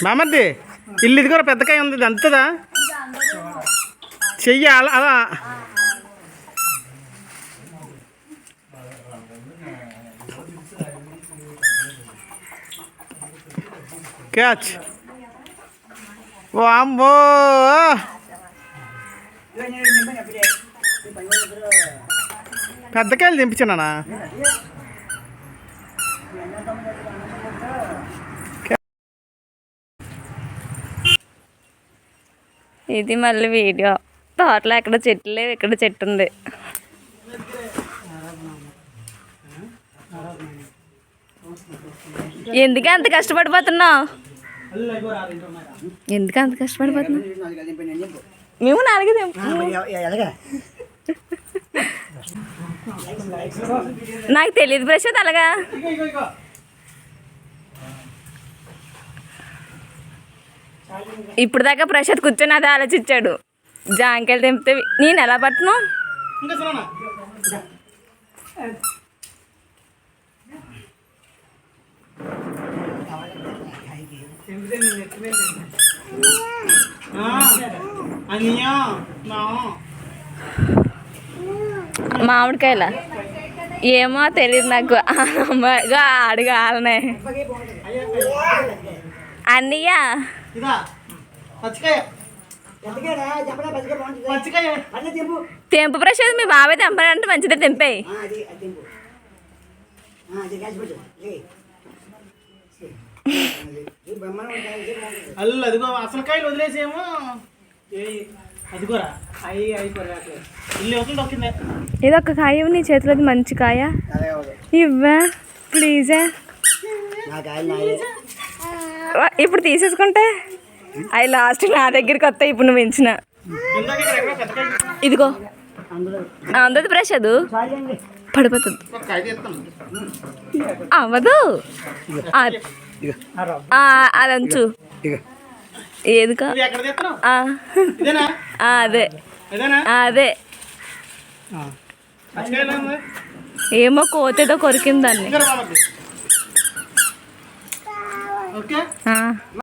మామద్ది ఇల్లు ఇది కూడా పెద్దకాయ ఉంది, ఇది అంతదా చెయ్యి అలా అలా క్యాచ్. వామ్మో పెద్దకాయలు దింపించానా? ఇది మళ్ళీ వీడియో. తోటలో ఎక్కడ చెట్లు లేవు, ఇక్కడ చెట్టు ఉంది. ఎందుకు అంత కష్టపడిపోతున్నావు? ఎందుకు అంత కష్టపడిపోతున్నావు? మేము నాలుగే నాకు తెలియదు ప్రశాంత్ అలాగా. ఇప్పుడు దాకా ప్రశాంత్ కూర్చొని అదే ఆలోచించాడు. జాంకాయలు తెంపితే నేను ఎలా పట్టను? మామిడికాయల ఏమో తెలియదు నాకు. అడుగు వాళ్ళనే. అన్నయ్య తెంపు ప్రశాంత్, మీ బాబాయ్ తెంపాలంటే మంచిదే, తెంపాయి. అదిగో అసలు కాయలు వదిలేసేమో. అదిగోరా ఇది ఒక కాయ నీ చేతిలో, మంచి కాయ ఇవ్వా ప్లీజే. ఇప్పుడు తీసేసుకుంటే అవి లాస్ట్ నా దగ్గరికి వస్తాయి. ఇప్పుడు నువ్వు పెంచిన ఇదిగో అందది ప్రసాద్ పడిపోతుంది. అవ్వదు అదంచు ఏదికా అదే అదే ఏమో కోతేదో కొరికింది దాన్ని.